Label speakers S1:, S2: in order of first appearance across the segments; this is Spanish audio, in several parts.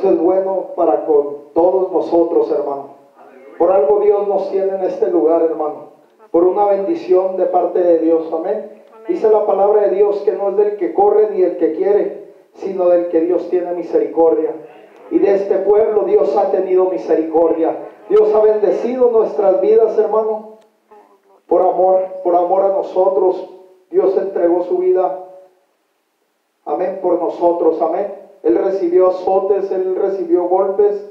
S1: es bueno para con todos nosotros, hermano. Por algo Dios nos tiene en este lugar, hermano. Por una bendición de parte de Dios, amén. Dice la palabra de Dios que no es del que corre ni del que quiere, sino del que Dios tiene misericordia. Y de este pueblo Dios ha tenido misericordia. Dios ha bendecido nuestras vidas, hermano. Por amor a nosotros, Dios entregó su vida, amén, por nosotros, amén. Él recibió azotes, Él recibió golpes,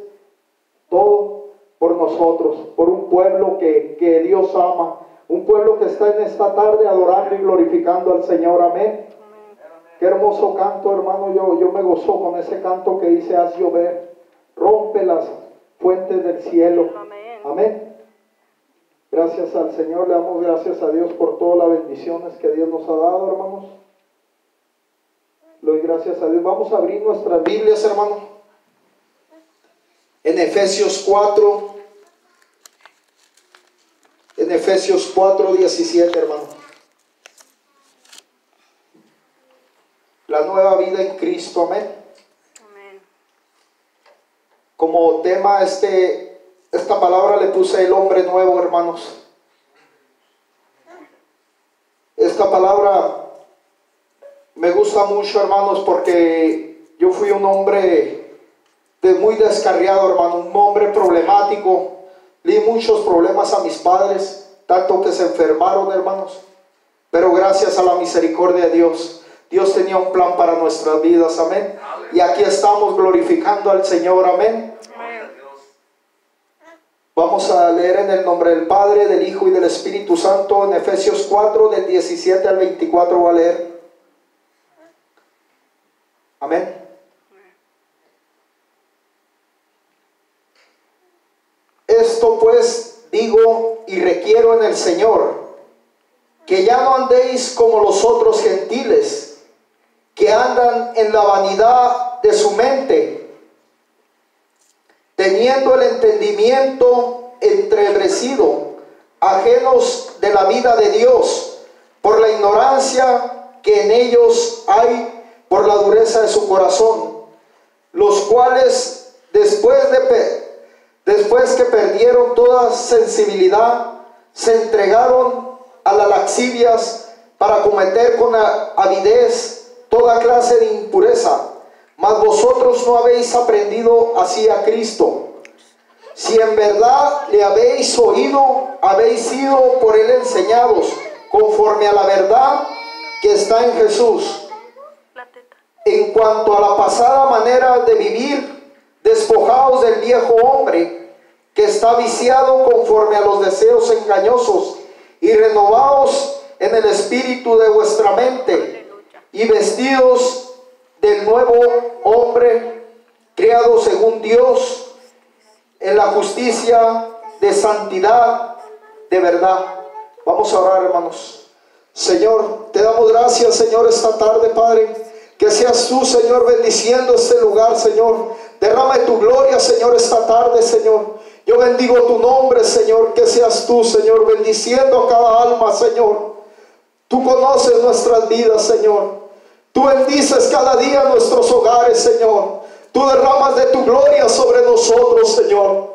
S1: todo por nosotros, por un pueblo que Dios ama, un pueblo que está en esta tarde adorando y glorificando al Señor, amén. Qué hermoso canto, hermano, yo me gozo con ese canto que dice: haz llover, rompe las fuentes del cielo, amén. Gracias al Señor, le damos gracias a Dios por todas las bendiciones que Dios nos ha dado, hermanos. Le doy gracias a Dios. Vamos a abrir nuestras Biblias, hermano, en Efesios 4, en Efesios 4:17, hermano. La nueva vida en Cristo, amén.
S2: Amén.
S1: Como tema esta palabra le puse el hombre nuevo, hermanos. Esta palabra me gusta mucho, hermanos, porque yo fui un hombre muy descarriado, hermano, un hombre problemático. Di muchos problemas a mis padres, tanto que se enfermaron, hermanos. Pero gracias a la misericordia de Dios, Dios tenía un plan para nuestras vidas, amén. Y aquí estamos glorificando al Señor, amén. Vamos a leer en el nombre del Padre, del Hijo y del Espíritu Santo, en Efesios 4, del 17 al 24 voy a leer. Amén. Esto pues digo y requiero en el Señor, que ya no andéis como los otros gentiles, que andan en la vanidad de su mente, teniendo el entendimiento entrebrecido, ajenos de la vida de Dios, por la ignorancia que en ellos hay, por la dureza de su corazón, los cuales después que perdieron toda sensibilidad, se entregaron a las lascivias para cometer con avidez toda clase de impureza. Mas vosotros no habéis aprendido así a Cristo. Si en verdad le habéis oído, habéis sido por él enseñados, conforme a la verdad que está en Jesús. En cuanto a la pasada manera de vivir, despojaos del viejo hombre, que está viciado conforme a los deseos engañosos, y renovaos en el espíritu de vuestra mente, y vestidos del nuevo hombre, creado según Dios, en la justicia de santidad de verdad. Vamos a orar, hermanos. Señor, te damos gracias, Señor, esta tarde, Padre. Que seas tú, Señor, bendiciendo este lugar, Señor. Derrama tu gloria, Señor, esta tarde, Señor. Yo bendigo tu nombre, Señor. Que seas tú, Señor, bendiciendo a cada alma, Señor. Tú conoces nuestras vidas, Señor. Tú bendices cada día nuestros hogares, Señor. Tú derramas de tu gloria sobre nosotros, Señor.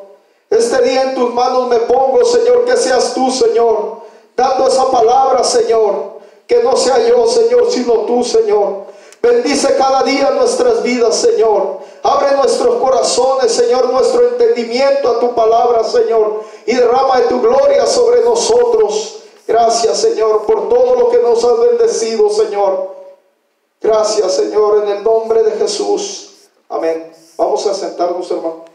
S1: Este día en tus manos me pongo, Señor. Que seas tú, Señor, dando esa palabra, Señor. Que no sea yo, Señor, sino tú, Señor. Bendice cada día nuestras vidas, Señor. Abre nuestros corazones, Señor, nuestro entendimiento a tu palabra, Señor. Y derrama de tu gloria sobre nosotros. Gracias, Señor, por todo lo que nos has bendecido, Señor. Gracias, Señor, en el nombre de Jesús. Amén. Vamos a sentarnos, hermano.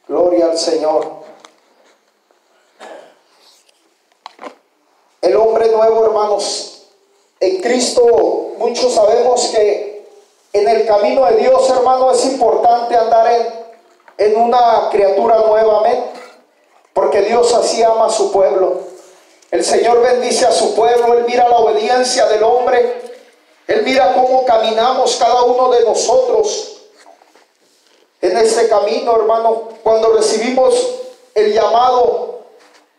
S1: Gloria al Señor. El hombre nuevo, hermanos. En Cristo, muchos sabemos que en el camino de Dios, hermano, es importante andar en una criatura nueva, amén. Porque Dios así ama a su pueblo. El Señor bendice a su pueblo. Él mira la obediencia del hombre. Él mira cómo caminamos cada uno de nosotros en este camino, hermano. Cuando recibimos el llamado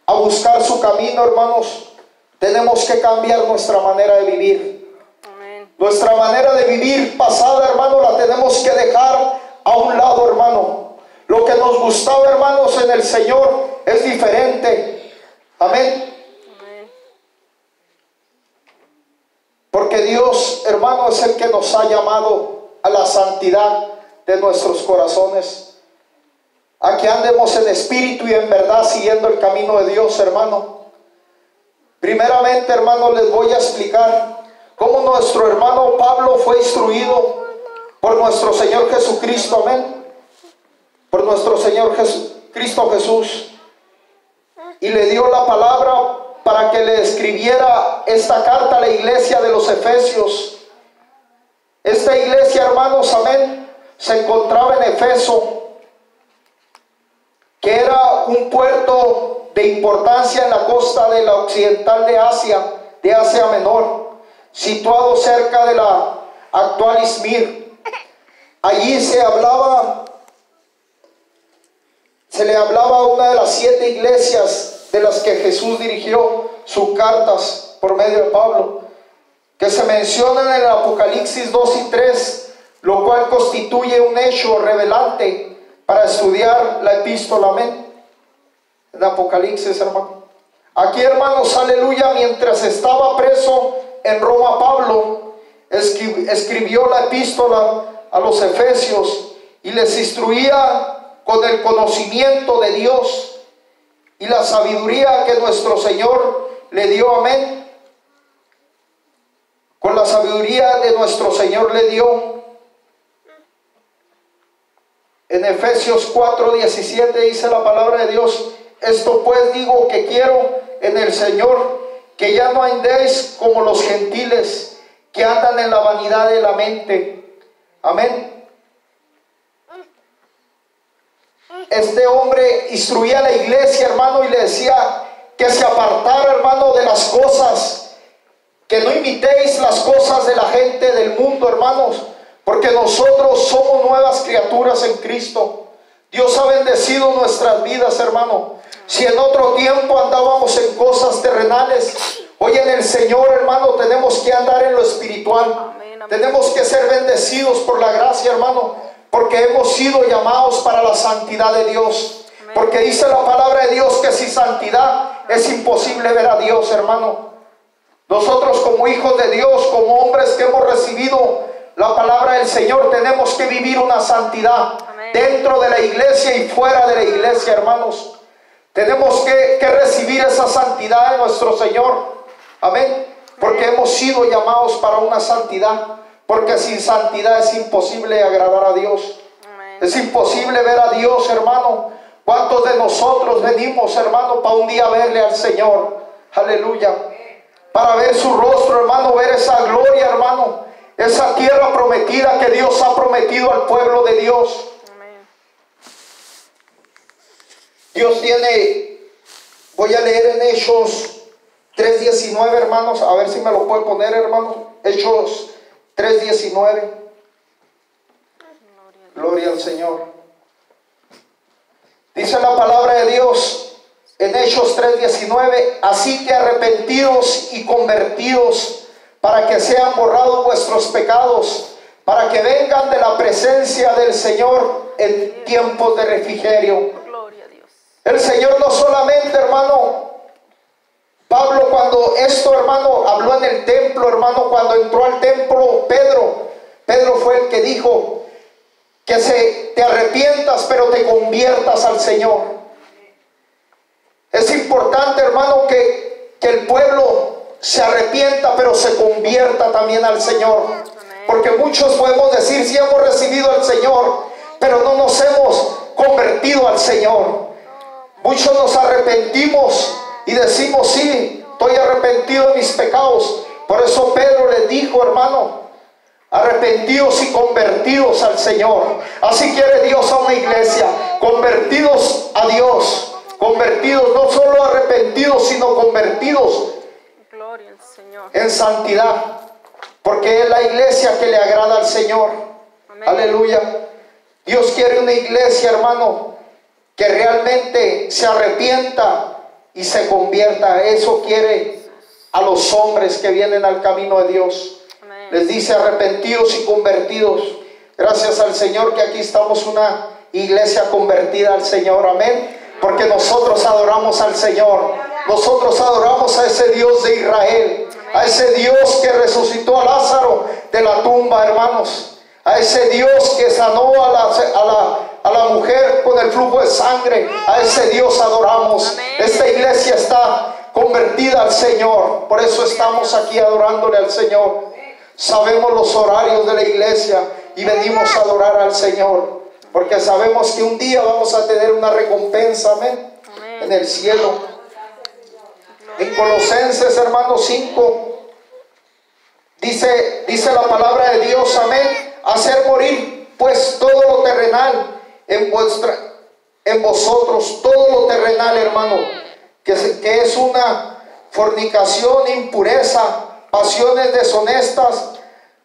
S1: a buscar su camino, hermanos, tenemos que cambiar nuestra manera de vivir.
S2: Amén.
S1: Nuestra manera de vivir pasada, hermano, la tenemos el Señor es diferente. Amén. Porque Dios, hermano, es el que nos ha llamado a la santidad de nuestros corazones, a que andemos en espíritu y en verdad siguiendo el camino de Dios, hermano. Primeramente, hermano, les voy a explicar cómo nuestro hermano Pablo fue instruido por nuestro Señor Jesucristo, amén, por nuestro Señor Cristo Jesús, y le dio la palabra para que le escribiera esta carta a la iglesia de los Efesios. Esta iglesia, hermanos, amén, se encontraba en Efeso, que era un puerto de importancia en la costa de la occidental de Asia Menor, situado cerca de la actual Izmir. Allí se le hablaba a una de las 7 iglesias de las que Jesús dirigió sus cartas por medio de Pablo, que se mencionan en el Apocalipsis 2 y 3, lo cual constituye un hecho revelante para estudiar la epístola, amén, en Apocalipsis, hermano. Aquí, hermanos, aleluya, mientras estaba preso en Roma, Pablo escribió la epístola a los Efesios y les instruía con el conocimiento de Dios y la sabiduría que nuestro Señor le dio, amén. Con la sabiduría de nuestro Señor le dio. En Efesios 4:17 dice la palabra de Dios: esto pues digo que quiero en el Señor, que ya no andéis como los gentiles, que andan en la vanidad de la mente. Amén. Este hombre instruía a la iglesia, hermano, y le decía que se apartara, hermano, de las cosas, que no imitéis las cosas de la gente del mundo, hermanos, porque nosotros somos nuevas criaturas en Cristo. Dios ha bendecido nuestras vidas, hermano. Si en otro tiempo andábamos en cosas terrenales, hoy en el Señor, hermano, tenemos que andar en lo espiritual. Amén, amén. Tenemos que ser bendecidos por la gracia, hermano, porque hemos sido llamados para la santidad de Dios. Amén. Porque dice la palabra de Dios que sin santidad es imposible ver a Dios, hermano. Nosotros como hijos de Dios, como hombres que hemos recibido la palabra del Señor, tenemos que vivir una santidad. Amén. Dentro de la iglesia y fuera de la iglesia, hermanos. Tenemos que recibir esa santidad de nuestro Señor. Amén. Porque hemos sido llamados para una santidad. Porque sin santidad es imposible agradar a Dios. Amén. Es imposible ver a Dios, hermano. ¿Cuántos de nosotros venimos, hermano, para un día verle al Señor? Aleluya. Para ver su rostro, hermano, ver esa gloria, hermano. Esa tierra prometida que Dios ha prometido al pueblo de Dios. Amén. Dios tiene, voy a leer en Hechos 3:19, hermanos, a ver si me lo puede poner, hermanos. Hechos 3:19. Gloria al Señor. Dice la palabra de Dios en Hechos 3:19: así que arrepentidos y convertidos, para que sean borrados vuestros pecados, para que vengan de la presencia del Señor en tiempos de refrigerio. Gloria a Dios. El Señor no solamente, hermano, Pablo, cuando esto, hermano, habló en el templo, hermano, cuando entró al templo Pedro fue el que dijo que te arrepientas, pero te conviertas al Señor. Es importante, hermano, que el pueblo se arrepienta, pero se convierta también al Señor. Porque muchos podemos decir, sí hemos recibido al Señor, pero no nos hemos convertido al Señor. Muchos nos arrepentimos y decimos, sí, estoy arrepentido de mis pecados. Por eso Pedro les dijo, hermano, arrepentidos y convertidos al Señor. Así quiere Dios a una iglesia, convertidos a Dios, convertidos, no solo arrepentidos, sino convertidos. Gloria al Señor. En santidad, porque es la iglesia que le agrada al Señor. Amén. Aleluya. Dios quiere una iglesia, hermano, que realmente se arrepienta y se convierta. Eso quiere a los hombres que vienen al camino de Dios. Amén. Les dice arrepentidos y convertidos. Gracias al Señor que aquí estamos una iglesia convertida al Señor. Amén. porque nosotros adoramos al Señor. Nosotros adoramos a ese Dios de Israel, a ese Dios que resucitó a Lázaro de la tumba, hermanos, a ese Dios que sanó a la mujer con el flujo de sangre. A ese Dios adoramos. Esta iglesia está convertida al Señor, por eso estamos aquí adorándole al Señor. Sabemos los horarios de la iglesia y venimos a adorar al Señor, porque sabemos que un día vamos a tener una recompensa, amén, en el cielo. En Colosenses, hermanos, 5 dice la palabra de Dios, amén: hacer morir pues todo lo terrenal en vosotros, todo lo terrenal, hermano, que es una fornicación, impureza, pasiones deshonestas,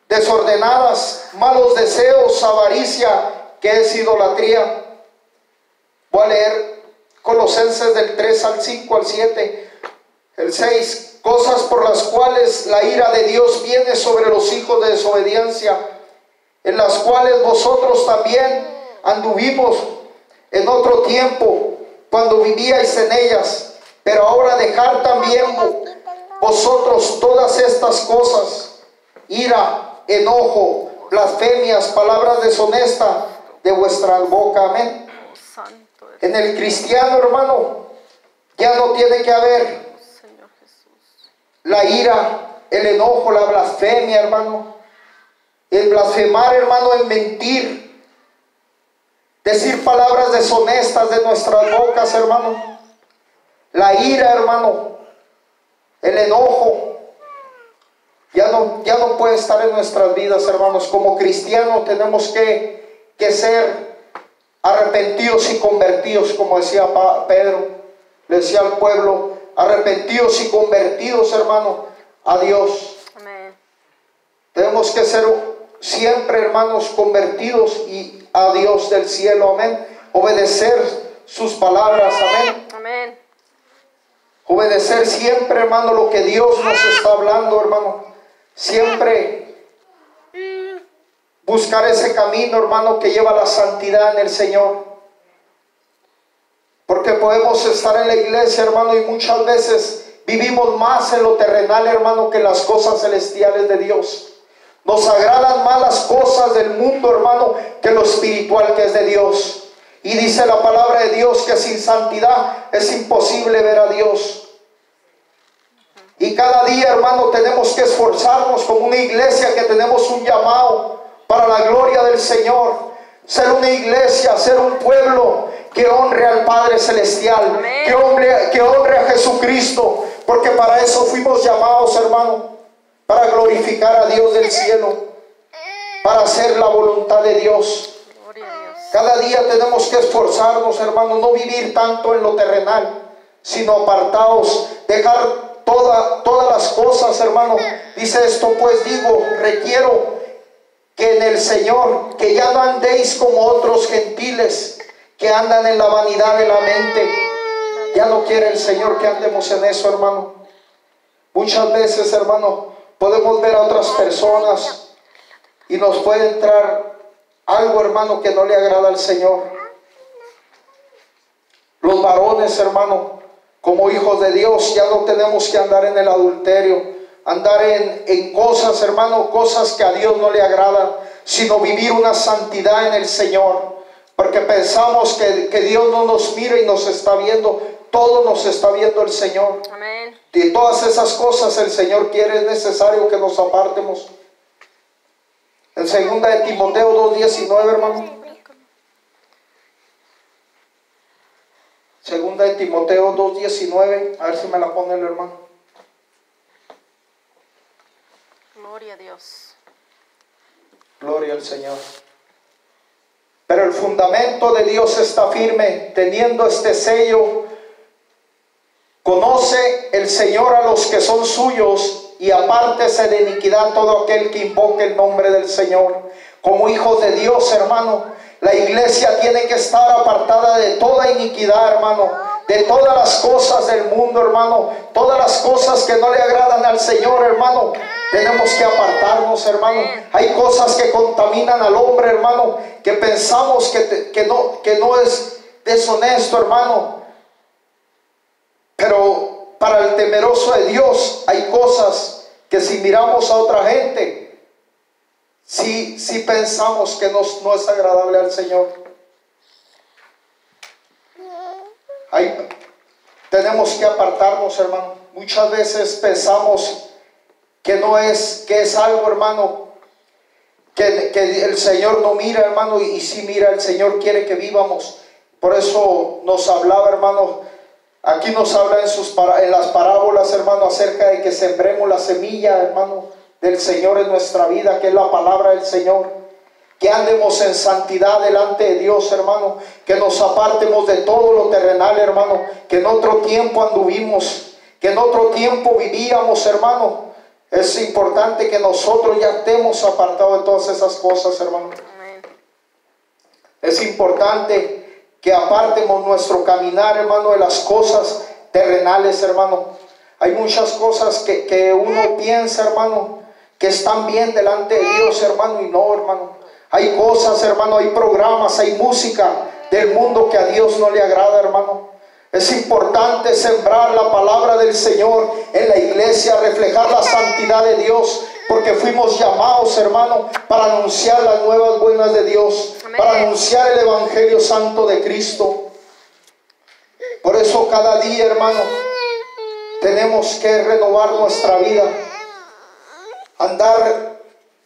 S1: desordenadas, malos deseos, avaricia, que es idolatría. Voy a leer Colosenses del 3 al 5 al 7. El 6, cosas por las cuales la ira de Dios viene sobre los hijos de desobediencia, en las cuales vosotros también anduvimos en otro tiempo, cuando vivíais en ellas. Pero ahora dejar también vosotros todas estas cosas: ira, enojo, blasfemias, palabras deshonestas de vuestra boca. Amén. En el cristiano, hermano, ya no tiene que haber la ira, el enojo, la blasfemia, hermano. El blasfemar, hermano, el mentir, decir palabras deshonestas de nuestras bocas, hermano. La ira, hermano, el enojo, ya no puede estar en nuestras vidas, hermanos. Como cristianos tenemos que ser arrepentidos y convertidos, como decía Pedro, le decía al pueblo: arrepentidos y convertidos, hermano, a Dios. Amén. Tenemos que ser siempre, hermanos, convertidos y a Dios del cielo. Amén. Obedecer sus palabras. Amén. Amén. Obedecer siempre, hermano, lo que Dios nos está hablando, hermano. Siempre buscar ese camino, hermano, que lleva a la santidad en el Señor. Porque podemos estar en la iglesia, hermano, y muchas veces vivimos más en lo terrenal, hermano, que en las cosas celestiales de Dios. Nos agradan más las cosas del mundo, hermano, que lo espiritual que es de Dios. Y dice la palabra de Dios que sin santidad es imposible ver a Dios. Y cada día, hermano, tenemos que esforzarnos como una iglesia que tenemos un llamado para la gloria del Señor. Ser una iglesia, ser un pueblo que honre al Padre Celestial, que honre a Jesucristo, porque para eso fuimos llamados, hermano, para glorificar a Dios del cielo, para hacer la voluntad de Dios. Cada día tenemos que esforzarnos, hermano, no vivir tanto en lo terrenal, sino apartados, dejar todas las cosas, hermano. Dice esto, pues digo, requiero que en el Señor, que ya no andéis como otros gentiles que andan en la vanidad de la mente. Ya no quiere el Señor que andemos en eso, hermano. Muchas veces, hermano, podemos ver a otras personas y nos puede entrar algo, hermano, que no le agrada al Señor. Los varones, hermano, como hijos de Dios, ya no tenemos que andar en el adulterio, andar en cosas, hermano, cosas que a Dios no le agradan, sino vivir una santidad en el Señor. Porque pensamos que Dios no nos mira y nos está viendo. Todo nos está viendo el Señor. Amén. De todas esas cosas el Señor quiere, es necesario que nos apartemos. En 2 de Timoteo 2:19, hermano. 2 de Timoteo 2:19. A ver si me la pone el hermano.
S2: Gloria a Dios.
S1: Gloria al Señor. Pero el fundamento de Dios está firme, teniendo este sello: conoce el Señor a los que son suyos, y apártese de iniquidad todo aquel que invoque el nombre del Señor. Como hijos de Dios, hermano, la iglesia tiene que estar apartada de toda iniquidad, hermano, de todas las cosas del mundo, hermano, todas las cosas que no le agradan al Señor, hermano. Tenemos que apartarnos, hermano. Hay cosas que contaminan al hombre, hermano, que pensamos que no es deshonesto, hermano. Pero para el temeroso de Dios hay cosas que si miramos a otra gente, sí pensamos que no es agradable al Señor. Tenemos que apartarnos, hermano. Muchas veces pensamos que es algo, hermano, que el Señor no mira, hermano, y sí mira, el Señor quiere que vivamos. Por eso nos hablaba, hermano, aquí nos habla en las parábolas, hermano, acerca de que sembremos la semilla, hermano, del Señor en nuestra vida, que es la palabra del Señor. Que andemos en santidad delante de Dios, hermano. Que nos apartemos de todo lo terrenal, hermano. Que en otro tiempo anduvimos, que en otro tiempo vivíamos, hermano. Es importante que nosotros ya estemos apartados de todas esas cosas, hermano. Amén. Es importante que apartemos nuestro caminar, hermano, de las cosas terrenales, hermano. Hay muchas cosas que uno piensa, hermano, que están bien delante de Dios, hermano, y no, hermano. Hay cosas, hermano, hay programas, hay música del mundo que a Dios no le agrada, hermano. Es importante sembrar la palabra del Señor en la iglesia, reflejar la santidad de Dios, porque fuimos llamados, hermano, para anunciar las nuevas buenas de Dios. Amén. Para anunciar el Evangelio Santo de Cristo. Por eso cada día, hermano, tenemos que renovar nuestra vida, andar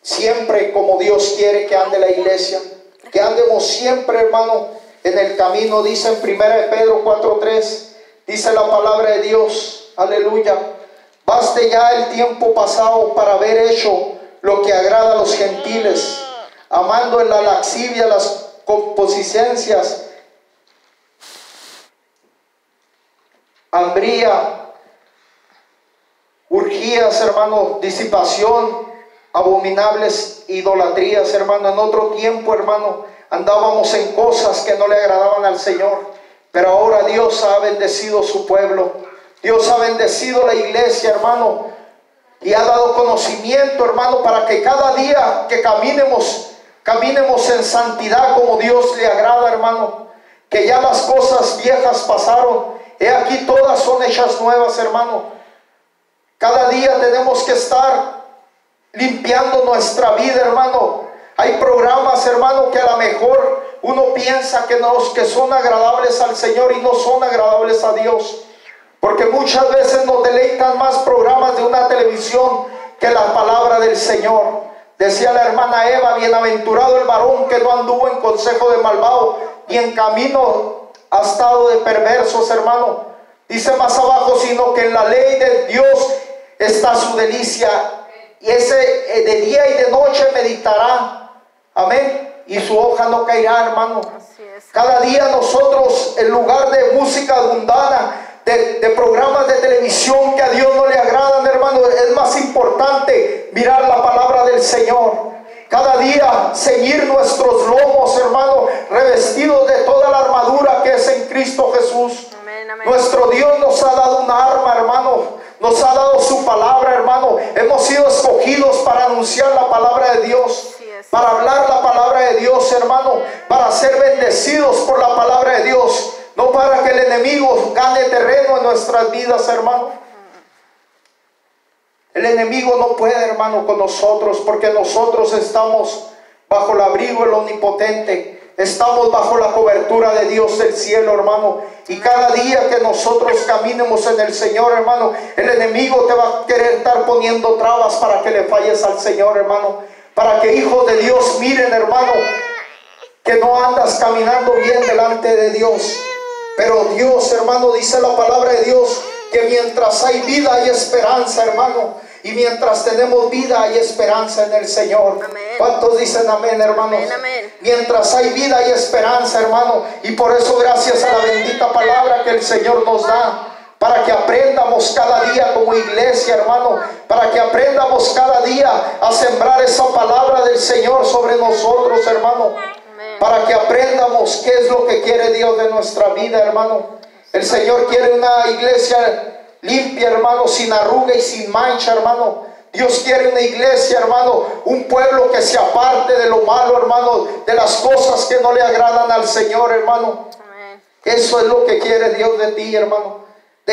S1: siempre como Dios quiere que ande la iglesia, que andemos siempre, hermano, en el camino. Dice en 1 Pedro 4:3, dice la palabra de Dios, aleluya: baste ya el tiempo pasado para haber hecho lo que agrada a los gentiles, amando en la laxivia las concupiscencias, hambría, urgías, hermano, disipación, abominables idolatrías, hermano. En otro tiempo, hermano, andábamos en cosas que no le agradaban al Señor, pero ahora Dios ha bendecido su pueblo. Dios ha bendecido la iglesia, hermano, y ha dado conocimiento, hermano, para que cada día que caminemos en santidad como Dios le agrada, hermano. Que ya las cosas viejas pasaron, he aquí todas son hechas nuevas, hermano. Cada día tenemos que estar limpiando nuestra vida, hermano. Hay programas, hermano, que a lo mejor uno piensa que son agradables al Señor y no son agradables a Dios, porque muchas veces nos deleitan más programas de una televisión que la palabra del Señor. Decía la hermana Eva: bienaventurado el varón que no anduvo en consejo de malvado, y en camino ha estado de perversos, hermano. Dice más abajo: sino que en la ley de Dios está su delicia, y ese de día y de noche meditará. Amén. Y su hoja no caerá, hermano. Cada día nosotros, en lugar de música mundana, de programas de televisión que a Dios no le agradan, hermano, es más importante mirar la palabra del Señor. Cada día ceñir nuestros lomos, hermano, revestidos de toda la armadura que es en Cristo Jesús. Amén, amén. Nuestro Dios nos ha dado una arma, hermano. Nos ha dado su palabra, hermano. Hemos sido escogidos para anunciar la palabra de Dios, para hablar la palabra de Dios, hermano, para ser bendecidos por la palabra de Dios, no para que el enemigo gane terreno en nuestras vidas, hermano. El enemigo no puede, hermano, con nosotros, porque nosotros estamos bajo el abrigo del Omnipotente. Estamos bajo la cobertura de Dios del cielo, hermano. Y cada día que nosotros caminemos en el Señor, hermano, el enemigo te va a querer estar poniendo trabas para que le falles al Señor, hermano. Para que hijos de Dios miren, hermano, que no andas caminando bien delante de Dios. Pero Dios, hermano, dice la palabra de Dios, que mientras hay vida hay esperanza, hermano. Y mientras tenemos vida hay esperanza en el Señor. Amén. ¿Cuántos dicen amén, hermanos? Amén, amén. Mientras hay vida hay esperanza, hermano. Y por eso, gracias a la bendita palabra que el Señor nos da, para que aprendamos cada día como iglesia, hermano, para que aprendamos cada día a sembrar esa palabra del Señor sobre nosotros, hermano. Amén. Para que aprendamos qué es lo que quiere Dios de nuestra vida, hermano. El Señor quiere una iglesia limpia, hermano, sin arruga y sin mancha, hermano. Dios quiere una iglesia, hermano, un pueblo que se aparte de lo malo, hermano, de las cosas que no le agradan al Señor, hermano. Amén. Eso es lo que quiere Dios de ti, hermano.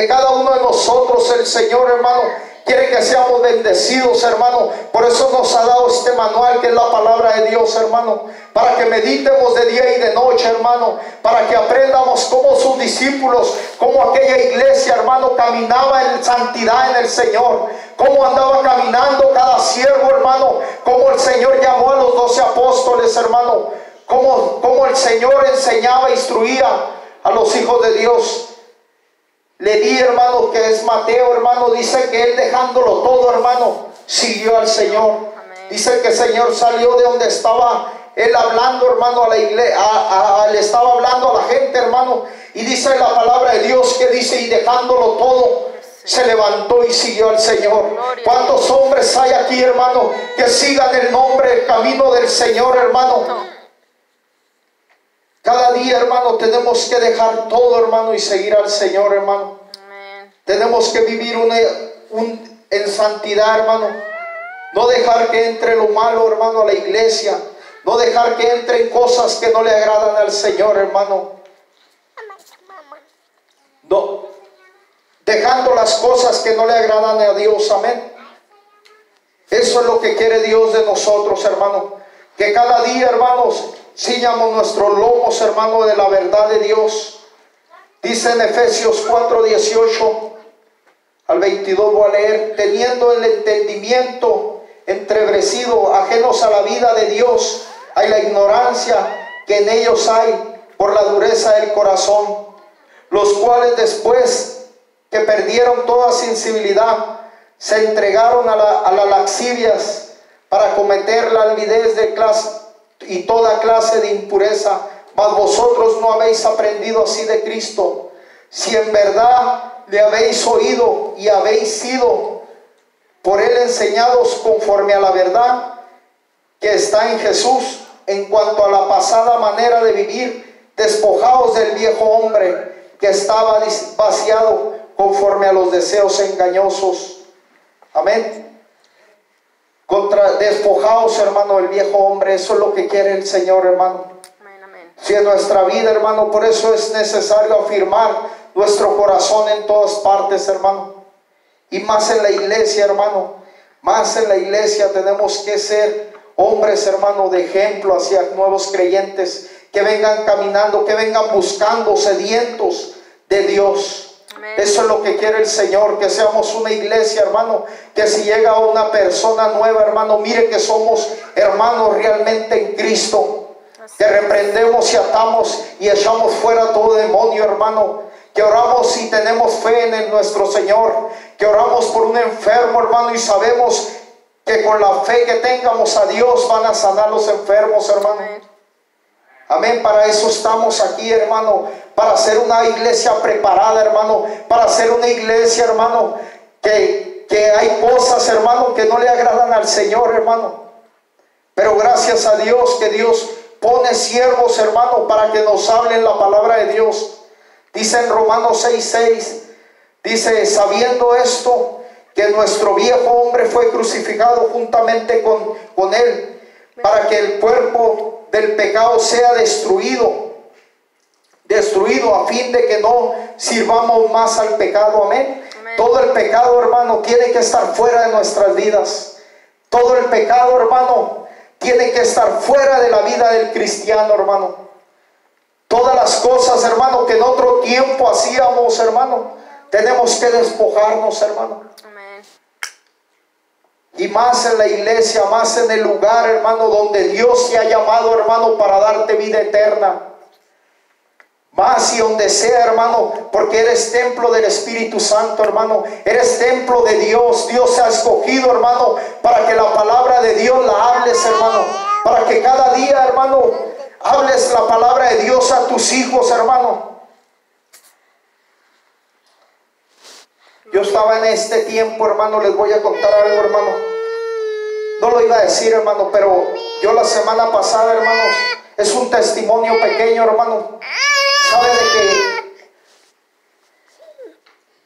S1: de cada uno de nosotros. El Señor, hermano, quiere que seamos bendecidos, hermano. Por eso nos ha dado este manual, que es la palabra de Dios, hermano, para que meditemos de día y de noche, hermano, para que aprendamos cómo sus discípulos, cómo aquella iglesia, hermano, caminaba en santidad en el Señor, cómo andaba caminando cada siervo, hermano, cómo el Señor llamó a los 12 apóstoles, hermano, cómo el Señor enseñaba e instruía a los hijos de Dios. Le di, hermano, que es Mateo, hermano, dice que él, dejándolo todo, hermano, siguió al Señor.
S2: Amén.
S1: Dice que el Señor salió de donde estaba él hablando, hermano, a la iglesia, le estaba hablando a la gente, hermano, y dice la palabra de Dios que dice, y dejándolo todo, se levantó y siguió al Señor. ¿Cuántos hombres hay aquí, hermano, que sigan el nombre, el camino del Señor, hermano? Cada día, hermano, tenemos que dejar todo, hermano, y seguir al Señor, hermano.
S2: Amén.
S1: Tenemos que vivir en santidad, hermano. No dejar que entre lo malo, hermano, a la iglesia. No dejar que entren cosas que no le agradan al Señor, hermano. No, dejando las cosas que no le agradan a Dios, amén. Eso es lo que quiere Dios de nosotros, hermano. Que cada día, hermanos, ciñamos nuestros lomos, hermano, de la verdad de Dios. Dice en Efesios 4:18 al 22, voy a leer: teniendo el entendimiento entrebrecido, ajenos a la vida de Dios, hay la ignorancia que en ellos hay por la dureza del corazón, los cuales después que perdieron toda sensibilidad, se entregaron a las lascivias para cometer la altivez de clase y toda clase de impureza. Mas vosotros no habéis aprendido así de Cristo, si en verdad le habéis oído y habéis sido por él enseñados conforme a la verdad que está en Jesús. En cuanto a la pasada manera de vivir, despojaos del viejo hombre que estaba vaciado conforme a los deseos engañosos. Amén. Despojaos, hermano, del viejo hombre. Eso es lo que quiere el Señor, hermano.
S2: Amén, amén.
S1: Si en nuestra vida, hermano, por eso es necesario afirmar nuestro corazón en todas partes, hermano. Y más en la iglesia, hermano. Más en la iglesia tenemos que ser hombres, hermano, de ejemplo hacia nuevos creyentes que vengan caminando, que vengan buscando, sedientos de Dios.
S2: Amén.
S1: Eso es lo que quiere el Señor, que seamos una iglesia, hermano, que si llega una persona nueva, hermano, mire que somos hermanos realmente en Cristo, que reprendemos y atamos y echamos fuera todo demonio, hermano, que oramos y tenemos fe en nuestro Señor, que oramos por un enfermo, hermano, y sabemos que con la fe que tengamos a Dios van a sanar los enfermos, hermano.
S2: Amén.
S1: Amén. Para eso estamos aquí, hermano, para ser una iglesia preparada, hermano, para ser una iglesia, hermano, que hay cosas, hermano, que no le agradan al Señor, hermano, pero gracias a Dios que Dios pone siervos, hermano, para que nos hablen la palabra de Dios. Dice en Romanos 6:6, dice: sabiendo esto, que nuestro viejo hombre fue crucificado juntamente con él, para que el cuerpo del pecado sea destruido, a fin de que no sirvamos más al pecado. Amén.
S2: Amén.
S1: Todo el pecado, hermano, tiene que estar fuera de nuestras vidas. Todo el pecado, hermano, tiene que estar fuera de la vida del cristiano, hermano. Todas las cosas, hermano, que en otro tiempo hacíamos, hermano, tenemos que despojarnos, hermano.
S2: Amén.
S1: Y más en la iglesia, más en el lugar, hermano, donde Dios te ha llamado, hermano, para darte vida eterna. Más y donde sea, hermano, porque eres templo del Espíritu Santo, hermano. Eres templo de Dios. Dios te ha escogido, hermano, para que la palabra de Dios la hables, hermano. Para que cada día, hermano, hables la palabra de Dios a tus hijos, hermano. Yo estaba en este tiempo, hermano, les voy a contar algo, hermano. No lo iba a decir, hermano, pero yo la semana pasada, hermanos, es un testimonio pequeño, hermano. ¿Sabe de que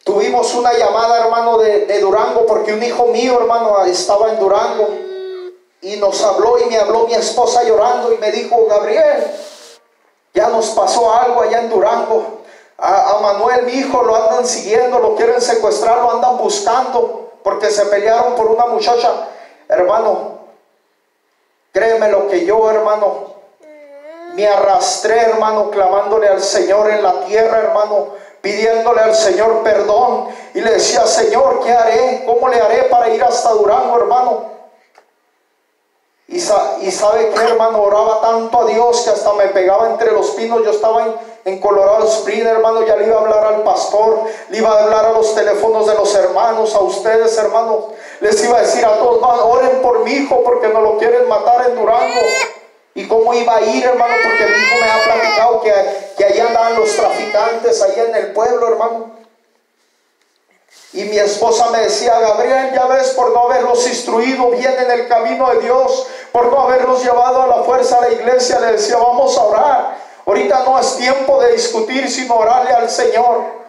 S1: tuvimos una llamada, hermano, de Durango? Porque un hijo mío, hermano, estaba en Durango y nos habló, y me habló mi esposa llorando y me dijo: Gabriel, ya nos pasó algo allá en Durango. A Manuel, mi hijo, lo andan siguiendo, lo quieren secuestrar, lo andan buscando porque se pelearon por una muchacha. Hermano, créeme lo que yo, hermano, me arrastré, hermano, clamándole al Señor en la tierra, hermano, pidiéndole al Señor perdón. Y le decía: Señor, ¿qué haré? ¿Cómo le haré para ir hasta Durango, hermano? Y sabe que, hermano, oraba tanto a Dios que hasta me pegaba entre los pinos. Yo estaba en Colorado Springs, hermano. Ya le iba a hablar al pastor, le iba a hablar a los teléfonos de los hermanos, a ustedes, hermanos. Les iba a decir a todos: oren por mi hijo porque no lo quieren matar en Durango. Y cómo iba a ir, hermano, porque mi hijo me ha platicado que allá andaban los traficantes, ahí en el pueblo, hermano. Y mi esposa me decía: Gabriel, ya ves, por no haberlos instruido bien en el camino de Dios, por no haberlos llevado a la fuerza a la iglesia, le decía: vamos a orar. Ahorita no es tiempo de discutir, sino orarle al Señor.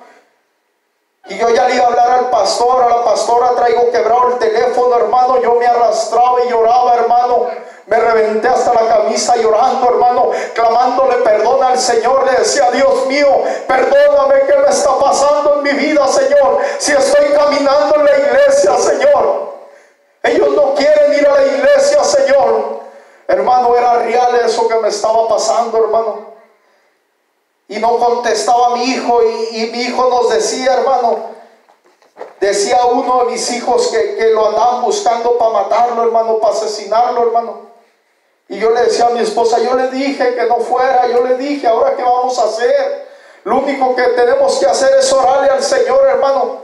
S1: Y yo ya le iba a hablar al pastor, a la pastora, traigo quebrado el teléfono, hermano. Yo me arrastraba y lloraba, hermano. Me reventé hasta la camisa llorando, hermano, clamándole perdón al Señor. Le decía: Dios mío, perdóname, ¿qué me está pasando en mi vida, Señor? Si estoy caminando en la iglesia, Señor. Ellos no quieren ir a la iglesia, Señor. Hermano, era real eso que me estaba pasando, hermano. Y no contestaba mi hijo, y mi hijo nos decía, hermano, decía uno de mis hijos que lo andaban buscando para matarlo, hermano, para asesinarlo, hermano. Y yo le decía a mi esposa: yo le dije que no fuera, yo le dije, ¿ahora qué vamos a hacer? Lo único que tenemos que hacer es orarle al Señor, hermano.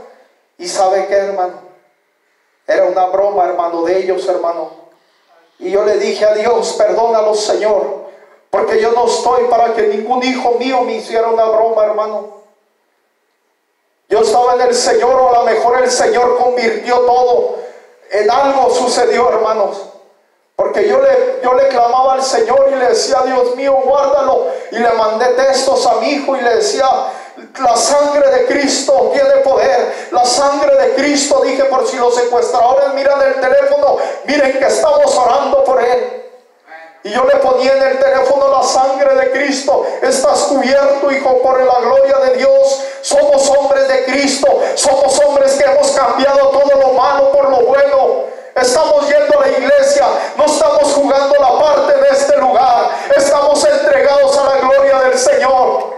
S1: ¿Y sabe qué, hermano? Era una broma, hermano, de ellos, hermano. Y yo le dije a Dios: perdónalos, Señor, porque yo no estoy para que ningún hijo mío me hiciera una broma, hermano. Yo estaba en el Señor, o a lo mejor el Señor convirtió todo en algo. Sucedió, hermanos, porque yo le clamaba al Señor y le decía: Dios mío, guárdalo. Y le mandé textos a mi hijo y le decía: la sangre de Cristo tiene poder, la sangre de Cristo. Dije, por si los secuestradores miran el teléfono, miren que estamos orando por él. Y yo le ponía en el teléfono: la sangre de Cristo, estás cubierto, hijo, por la gloria de Dios. Somos hombres de Cristo, somos hombres que hemos cambiado todo lo malo por lo bueno. Estamos yendo a la iglesia, no estamos jugando la parte en este lugar, estamos entregados a la gloria del Señor.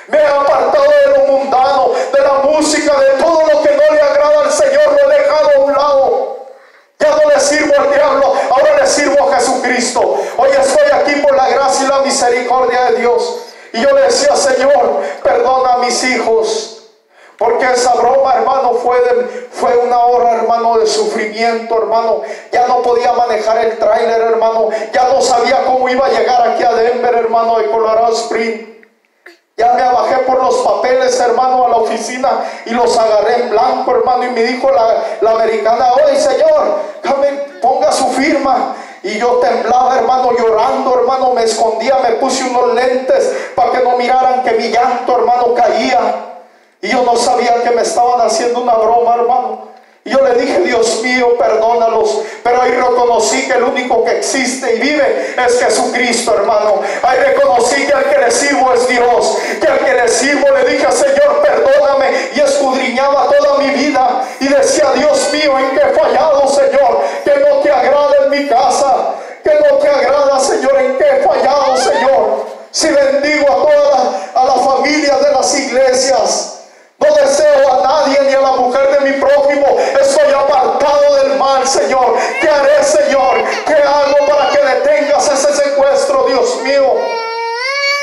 S1: Me he apartado de lo mundano, de la música, de todo lo que no le agrada al Señor, lo he dejado a un lado. Ya no le sirvo al diablo, ahora le sirvo a Jesucristo. Hoy estoy aquí por la gracia y la misericordia de Dios. Y yo le decía: Señor, perdona a mis hijos. Porque esa broma, hermano, fue una hora, hermano, de sufrimiento, hermano. Ya no podía manejar el tráiler, hermano. Ya no sabía cómo iba a llegar aquí a Denver, hermano, de Colorado Springs. Ya me bajé por los papeles, hermano, a la oficina y los agarré en blanco, hermano. Y me dijo la americana: oye, señor, ponga su firma. Y yo temblaba, hermano, llorando, hermano. Me escondía, me puse unos lentes para que no miraran que mi llanto, hermano, caía. Y yo no sabía que me estaban haciendo una broma, hermano. Y yo le dije: Dios mío, perdónalos. Pero ahí reconocí que el único que existe y vive es Jesucristo, hermano. Ahí reconocí que al que le sirvo es Dios, que al que le sirvo. Le dije: Señor, perdóname. Y escudriñaba toda mi vida y decía: Dios mío, ¿en qué he fallado, Señor? Que no te agrada en mi casa, que no te agrada, Señor. ¿En qué he fallado, Señor? Si bendigo a la familia de las iglesias, no deseo a nadie ni a la mujer de mi prójimo. Estoy apartado del mal, Señor. ¿Qué haré, Señor? ¿Qué hago para que detengas ese secuestro, Dios mío?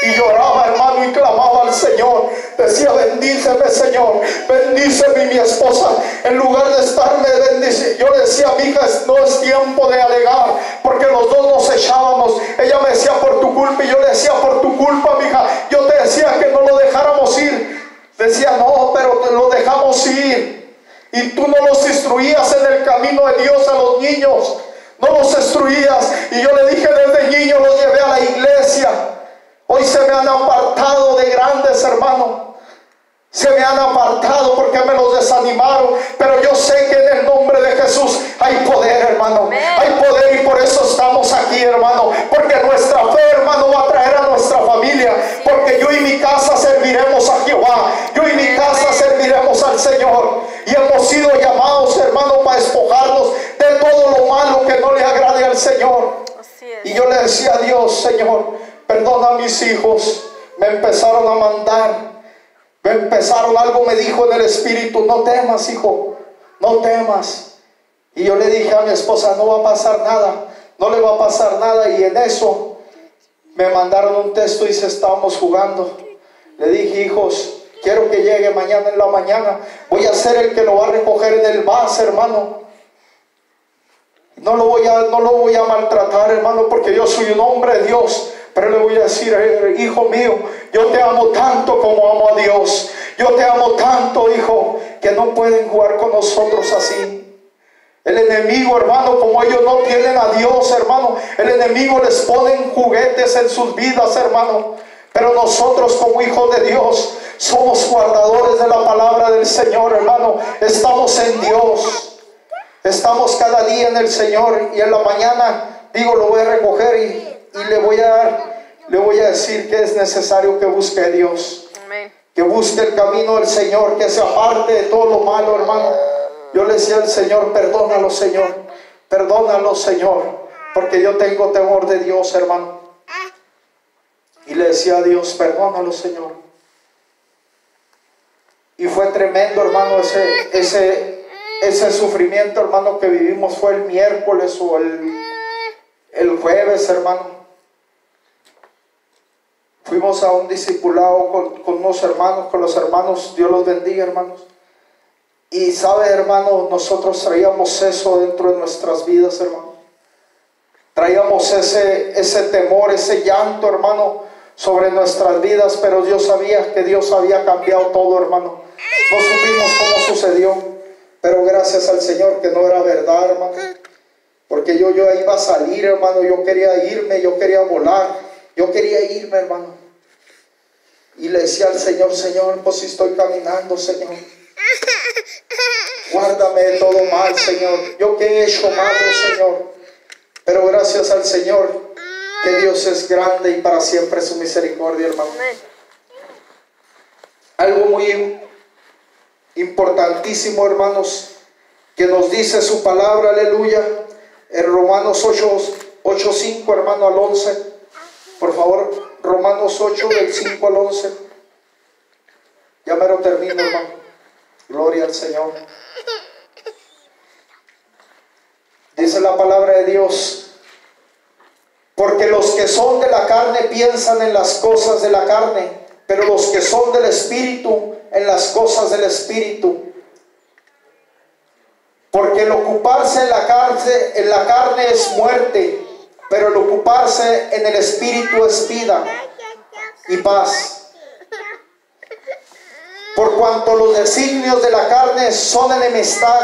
S1: Y lloraba, hermano, y clamaba al Señor. Decía: bendíceme, Señor, bendíceme. Mi esposa, en lugar de estarme bendiciendo, yo le decía: mi hija, no es tiempo de alegar, porque los dos nos echábamos. Ella me decía: por tu culpa. Y yo le decía: por tu culpa, mi hija. Yo te decía que no lo dejáramos ir. Decía: no, pero lo dejamos ir. Y tú no los instruías en el camino de Dios a los niños. No los instruías. Y yo le dije: desde niño los llevé a la iglesia. Hoy se me han apartado de grandes, hermano. Se me han apartado porque me los desanimaron. Pero yo sé que en el nombre de Jesús hay poder, hermano. Hay poder, y por eso estamos aquí, hermano. Porque nuestra fe, hermano, va a traer a nuestra familia. Porque yo y mi casa serviremos a Jehová. perdona a mis hijos. Me empezaron a mandar. Algo me dijo en el espíritu: no temas, hijo, no temas. Y yo le dije a mi esposa: no va a pasar nada, no le va a pasar nada. Y en eso me mandaron un texto y se estábamos jugando. Le dije: hijos, quiero que llegue mañana en la mañana. Voy a ser el que lo va a recoger en el bus, hermano. No lo voy a maltratar, hermano, porque yo soy un hombre de Dios. Pero le voy a decir: hijo mío, yo te amo tanto como amo a Dios. Yo te amo tanto, hijo, que no pueden jugar con nosotros así. El enemigo, hermano, como ellos no tienen a Dios, hermano, el enemigo les pone juguetes en sus vidas, hermano. Pero nosotros, como hijos de Dios, somos guardadores de la palabra del Señor, hermano. Estamos en Dios. Estamos cada día en el Señor. Y en la mañana, digo, lo voy a recoger y le voy a decir que es necesario que busque a Dios.
S2: Amén.
S1: Que busque el camino del Señor, que se aparte de todo lo malo, hermano. Yo le decía al Señor: perdónalo, Señor, perdónalo, Señor, porque yo tengo temor de Dios, hermano. Y le decía a Dios: perdónalo, Señor. Y fue tremendo, hermano, ese sufrimiento, hermano, que vivimos. Fue el miércoles o el jueves, hermano. Fuimos a un discipulado con unos hermanos, con los hermanos. Dios los bendiga, hermanos. Y sabe, hermano, nosotros traíamos eso dentro de nuestras vidas, hermano. Traíamos ese temor, ese llanto, hermano, sobre nuestras vidas. Pero Dios sabía que Dios había cambiado todo, hermano. No supimos cómo sucedió, pero gracias al Señor que no era verdad, hermano. Porque yo iba a salir, hermano. Yo quería irme, yo quería volar. Yo quería irme, hermano. Y le decía al Señor: Señor, pues si estoy caminando, Señor, guárdame de todo mal, Señor. Yo que he hecho malo, Señor. Pero gracias al Señor que Dios es grande y para siempre su misericordia, hermano. Algo muy importantísimo, hermanos, que nos dice su palabra, aleluya, en Romanos 8:5, hermano, al 11. Por favor, Romanos 8, del 5 al 11. Ya me lo termino, hermano. Gloria al Señor. Dice la palabra de Dios: porque los que son de la carne piensan en las cosas de la carne, pero los que son del Espíritu en las cosas del Espíritu. Porque el ocuparse en la carne es muerte, pero el ocuparse en el Espíritu es vida y paz. Por cuanto los designios de la carne son enemistad